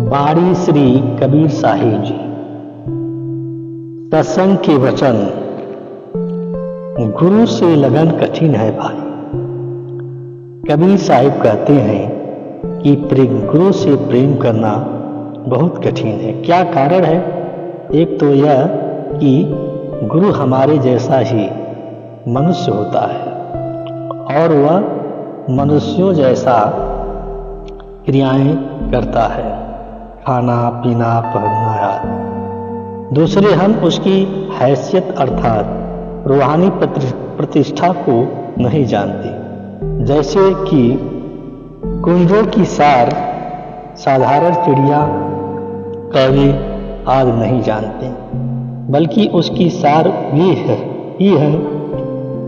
बाड़ी श्री कबीर साहिब जी। सत्संग के वचन। गुरु से लगन कठिन है भाई। कबीर साहिब कहते हैं कि गुरु से प्रेम करना बहुत कठिन है। क्या कारण है? एक तो यह कि गुरु हमारे जैसा ही मनुष्य होता है और वह मनुष्यों जैसा क्रियाएं करता है, खाना पीना पहनना आदि। दूसरे, हम उसकी हैसियत अर्थात रूहानी प्रतिष्ठा को नहीं जानते। जैसे कि कुंजों की सार साधारण चिड़िया कौवे आदि नहीं जानते, बल्कि उसकी सार भी है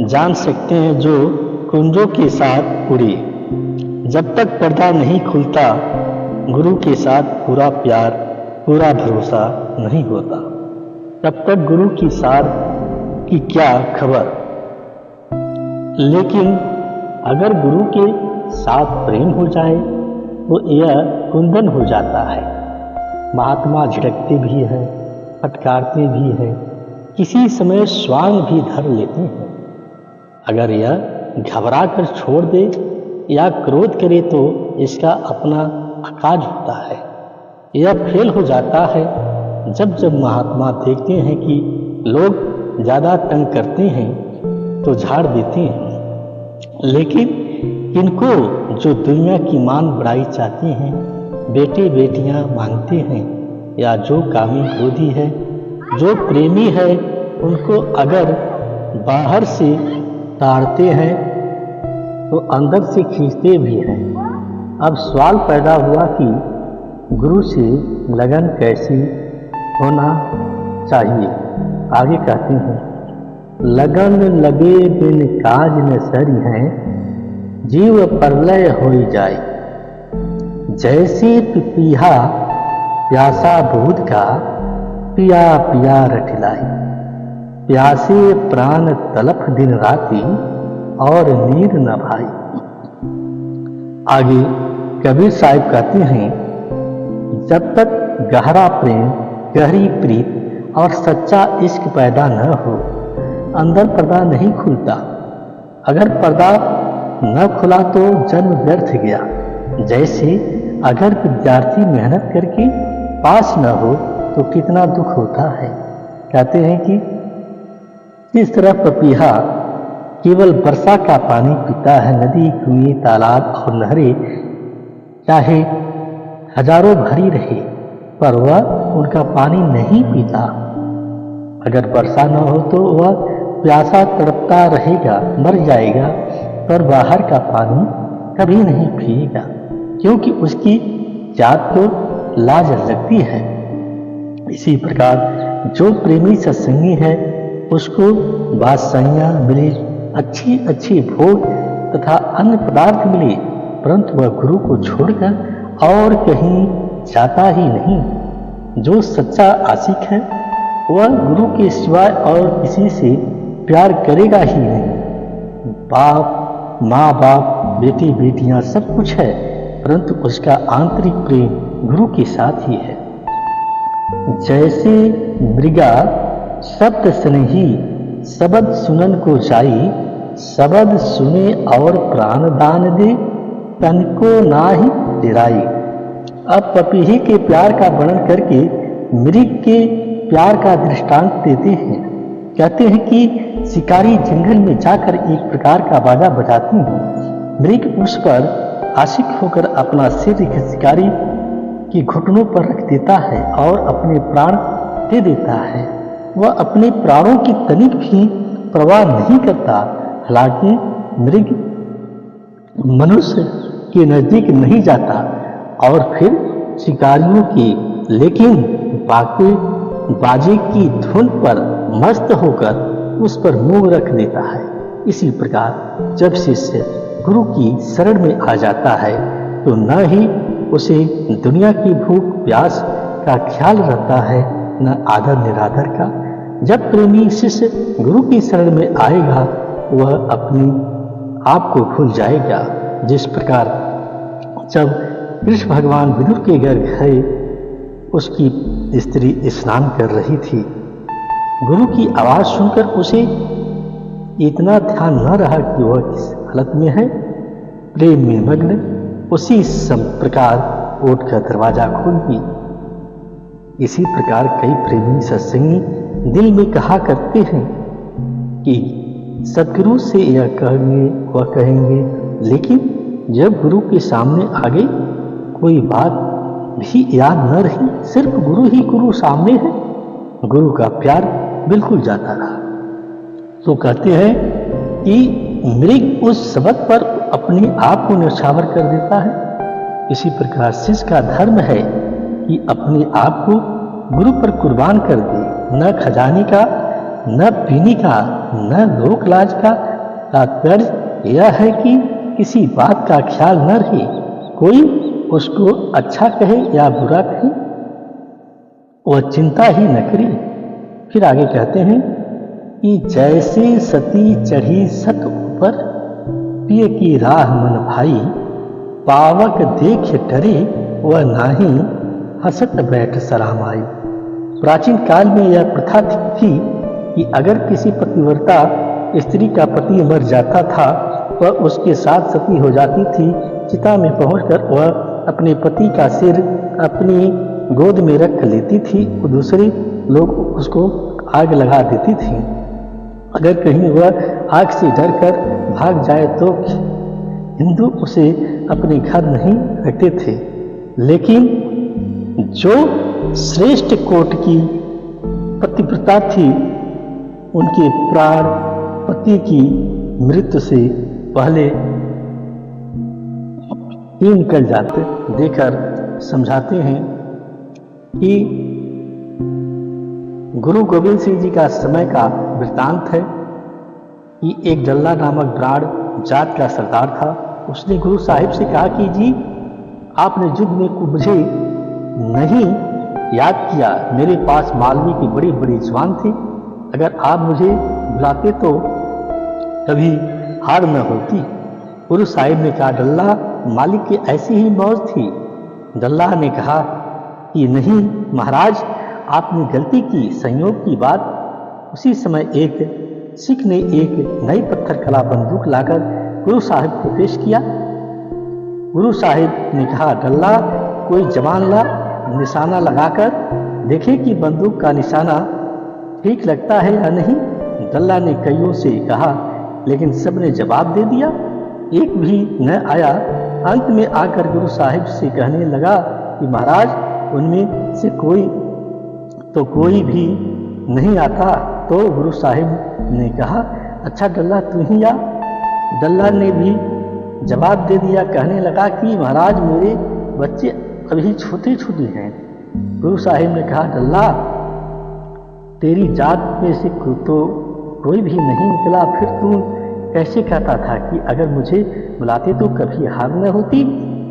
जान सकते हैं जो कुंजों के साथ उड़ी। जब तक पर्दा नहीं खुलता, गुरु के साथ पूरा प्यार पूरा भरोसा नहीं होता। तब तक गुरु की सार की क्या खबर। लेकिन अगर गुरु के साथ प्रेम हो जाए तो यह कुंदन हो जाता है। महात्मा झिड़कते भी हैं, फटकारते भी हैं, किसी समय स्वांग भी धर लेते हैं। अगर यह घबरा कर छोड़ दे या क्रोध करे तो इसका अपना आकाज होता है। यह फेल हो जाता है जब महात्मा देखते हैं कि लोग ज़्यादा तंग करते हैं तो झाड़ देते हैं। लेकिन इनको जो दुनिया की मान बढ़ाई चाहते हैं, बेटे बेटियां मांगते हैं, या जो कामी क्रोधी है, जो प्रेमी है, उनको अगर बाहर से ताड़ते हैं तो अंदर से खींचते भी हैं। अब सवाल पैदा हुआ कि गुरु से लगन कैसी होना चाहिए। आगे कहते हैं, लगन लगे बिन काज न सरी हैं, जीव प्रलय हो जाए। जैसे पिपीहा प्यासा दूध का, पिया पिया रटिलाई। प्यासे प्राण तलफ दिन राति, और नीर न भाई। आगे कबीर साहिब कहते हैं, जब तक गहरा प्रेम, गहरी प्रीत और सच्चा इश्क पैदा न हो, अंदर पर्दा नहीं खुलता। अगर पर्दा न खुला तो जन्म व्यर्थ गया। जैसे अगर विद्यार्थी मेहनत करके पास न हो तो कितना दुख होता है। कहते हैं कि इस तरह पपीहा केवल वर्षा का पानी पीता है। नदी, कुएं, तालाब और नहरें चाहे हजारों भरी रहे, पर वह उनका पानी नहीं पीता। अगर वर्षा न हो तो वह प्यासा तड़पता रहेगा, मर जाएगा, पर बाहर का पानी कभी नहीं पिएगा, क्योंकि उसकी जात तो लाज लगती है। इसी प्रकार जो प्रेमी सत्संगी है, उसको बादशाहियां मिले, अच्छी अच्छी भोग तथा अन्य पदार्थ मिले, परंतु वह गुरु को छोड़कर और कहीं जाता ही नहीं। जो सच्चा आशिक है वह गुरु के सिवाय और किसी से प्यार करेगा ही नहीं। बाप, माँ बाप, बेटे बेटियां सब कुछ है, परंतु उसका आंतरिक प्रेम गुरु के साथ ही है। जैसे मृगा शब्द स्नेही, शब्द सुनन को जाई। शब्द सुने और प्राण दान दे, तन को ना ही डिराई। अब पपीहे के प्यार का वर्णन करके मृग के प्यार का दृष्टांत देते हैं। कहते हैं कि शिकारी जंगल में जाकर एक प्रकार का बाजा बजाते हैं। मृग उस पर आशिक होकर अपना सिर शिकारी की घुटनों पर रख देता है और अपने प्राण दे देता है। वह अपने प्राणों की तनिक भी परवाह नहीं करता। हालांकि मृग मनुष्य के नजदीक नहीं जाता और फिर शिकारियों की, लेकिन बाजे की धुन पर मस्त होकर उस पर मुंह रख देता है। इसी प्रकार जब शिष्य गुरु की शरण में आ जाता है तो न ही उसे दुनिया की भूख प्यास का ख्याल रहता है, न आदर निरादर का। जब प्रेमी शिष्य गुरु की शरण में आएगा, वह अपने आप को भूल जाएगा। जिस प्रकार जब कृष्ण भगवान विदुर के घर गए उसकी स्त्री स्नान कर रही थी। गुरु की आवाज सुनकर उसे इतना ध्यान न रहा कि वह किस हालत में है। प्रेम में मग्न उसी प्रकार उठकर दरवाजा खोल दी। इसी प्रकार कई प्रेमी सत्संगी दिल में कहा करते हैं कि सदगुरु से यह कहेंगे वह कहेंगे, लेकिन जब गुरु के सामने आगे कोई बात भी याद न रही, सिर्फ गुरु ही गुरु सामने है, गुरु का प्यार बिल्कुल जाता रहा। तो कहते हैं कि मृग उस शब्द पर अपने आप को न्यौछावर कर देता है। इसी प्रकार शिष्य का धर्म है कि अपने आप को गुरु पर कुर्बान कर दे। न खजाने का, न पीने का, न लोक लाज का। तात्पर्य यह है कि किसी बात का ख्याल न रहे, कोई उसको अच्छा कहे या बुरा कहे, वह चिंता ही न करे। फिर आगे कहते हैं कि जैसे सती चढ़ी सत ऊपर, पिय की राह मन भाई, पावक देख डरे वह नाही, हंसत बैठ सरामाई। प्राचीन काल में यह प्रथा थी कि अगर किसी पतिव्रता स्त्री का पति मर जाता था, वह उसके साथ सती हो जाती थी। चिता में पहुंचकर वह अपने पति का सिर अपनी गोद में रख लेती थी, दूसरे लोग उसको आग लगा देती थी। अगर कहीं वह आग से डरकर भाग जाए तो हिंदू उसे अपने घर नहीं रखते थे, लेकिन जो श्रेष्ठ कोट की पतिव्रता थी, उनके प्राण पति की मृत्यु से पहले ही निकल जाते देकर समझाते हैं कि गुरु गोविंद सिंह जी का समय का वृत्तांत है कि एक डल्ला नामक ब्राड़ जात का सरदार था। उसने गुरु साहिब से कहा कि जी, आपने युद्ध में मुझे नहीं याद किया, मेरे पास मालवी की बड़ी बड़ी जुबान थी, अगर आप मुझे बुलाते तो कभी हार न होती। गुरु साहिब ने कहा, डल्ला, मालिक की ऐसी ही मौज थी। डल्ला ने कहा कि नहीं महाराज, आपने गलती की। संयोग की बात, उसी समय एक सिख ने एक नई पत्थर कला बंदूक लाकर गुरु साहिब को पेश किया। गुरु साहिब ने कहा, डल्ला, कोई जवान ला, निशाना लगाकर देखे कि बंदूक का निशाना ठीक लगता है या नहीं। डल्ला ने कईयों से कहा, लेकिन सबने जवाब दे दिया, एक भी न आया। अंत में आकर गुरु साहिब से कहने लगा कि महाराज, उनमें से कोई भी नहीं आता। तो गुरु साहिब ने कहा, अच्छा डल्ला, तू ही आ। डल्ला ने भी जवाब दे दिया, कहने लगा कि महाराज, मेरे बच्चे अभी छोटे छोटे हैं। गुरु साहिब ने कहा, डल्ला, तेरी जात में से तो कोई भी नहीं निकला, फिर तू कैसे कहता था कि अगर मुझे बुलाते तो कभी हार न होती।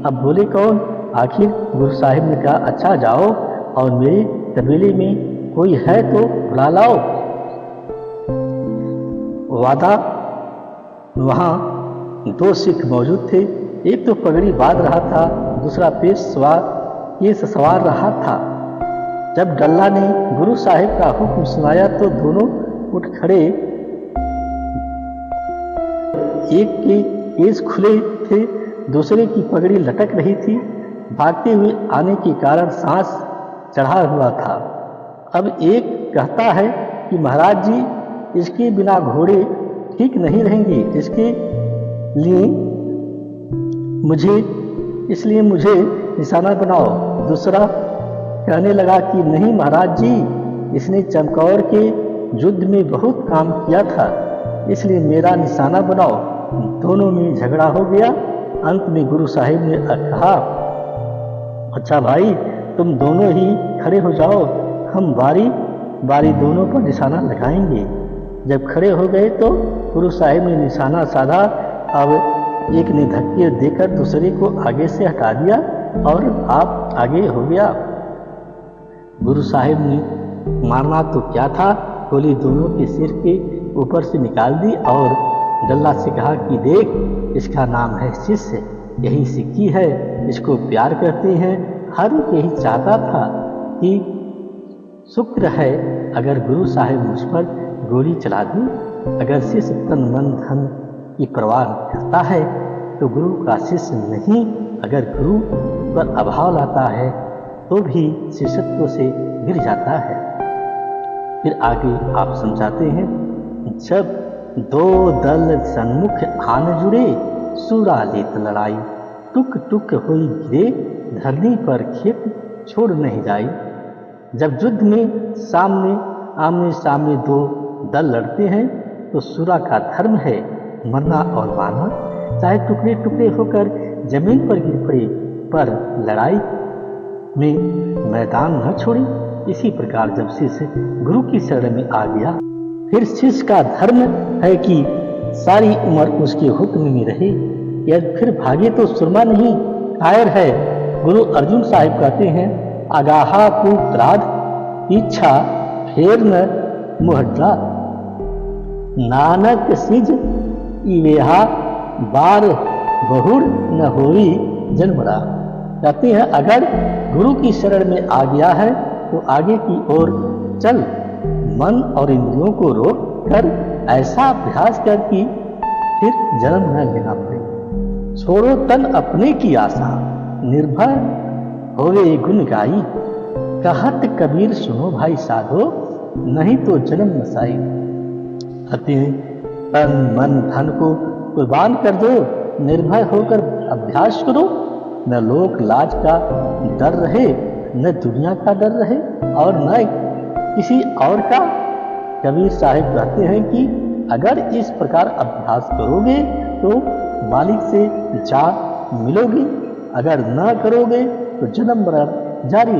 अब बोले कौन? आखिर गुरु साहिब ने कहा, अच्छा जाओ और मेरे कबीले में कोई है तो बुला लाओ। वादा वहां दो सिख मौजूद थे, एक तो पगड़ी बांध रहा था, दूसरा केस सवार रहा था। जब डल्ला ने गुरु साहिब का हुक्म सुनाया तो दोनों उठ खड़े। एक के केस खुले थे, दूसरे की पगड़ी लटक रही थी। भागते हुए आने के कारण सांस चढ़ा हुआ था। अब एक कहता है कि महाराज जी, इसके बिना घोड़े ठीक नहीं रहेंगे, इसलिए मुझे निशाना बनाओ। दूसरा कहने लगा कि नहीं महाराज जी, इसने चमकौर के युद्ध में बहुत काम किया था, इसलिए मेरा निशाना बनाओ। दोनों में झगड़ा हो गया। अंत में गुरु साहिब ने कहा, अच्छा भाई, तुम दोनों ही खड़े हो जाओ, हम बारी बारी दोनों पर निशाना लगाएंगे। जब खड़े हो गए तो गुरु साहिब ने निशाना साधा। अब एक ने धक्के देकर दूसरे को आगे से हटा दिया और आप आगे हो गया। गुरु साहिब ने मारना तो क्या था, गोली दोनों के सिर के ऊपर से निकाल दी और डल्ला से कहा कि देख, इसका नाम है शिष्य, यही सिक्की है, इसको प्यार करते हैं, हर एक यही चाहता था कि शुक्र है अगर गुरु साहिब मुझ पर गोली चला दी। अगर शिष्य तन मन धन की परवाह करता है तो गुरु का शिष्य नहीं। अगर गुरु पर अभाव लाता है तो भी शिष्यत्व से गिर जाता है। फिर आगे आप समझाते हैं, जब दो दल सन्मुख आन जुड़े, सूरा लेत लड़ाई, टुक टुक होई गिरे, धरनी पर खेत छोड़ नहीं जाई। जब युद्ध में आमने सामने दो दल लड़ते हैं तो सूरा का धर्म है मरना और मारना, चाहे टुकड़े टुकड़े होकर जमीन पर गिर पड़े, पर लड़ाई में मैदान न छोड़े। इसी प्रकार जब शिष्य गुरु की शरण में आ गया, फिर शिष्य का धर्म है कि सारी उम्र उसके हुक्म में रहे। यदि फिर भागे तो सुरमा नहीं, कायर है। गुरु अर्जुन साहिब कहते हैं, आगाहा पुत्राद इच्छा फेर न मुहड्डा, नानक सिज इवेहा बार बहुर न होई जन्मड़ा। कहते हैं अगर गुरु की शरण में आ गया है तो आगे की ओर चल, मन और इंद्रियों को रोक कर ऐसा अभ्यास कर कि फिर जन्म न लेना पड़े। छोड़ो तन अपने की आशा, निर्भय होवे गुण गाई, कहत कबीर सुनो भाई साधो, नहीं तो जन्म नसाई। तन मन धन को कुर्बान कर दो, निर्भय होकर अभ्यास करो। न लोक लाज का डर रहे, न दुनिया का डर रहे और न किसी और का। कबीर साहिब कहते हैं कि अगर इस प्रकार अभ्यास करोगे तो मालिक से जा मिलोगे, अगर न करोगे तो जन्म मरण जारी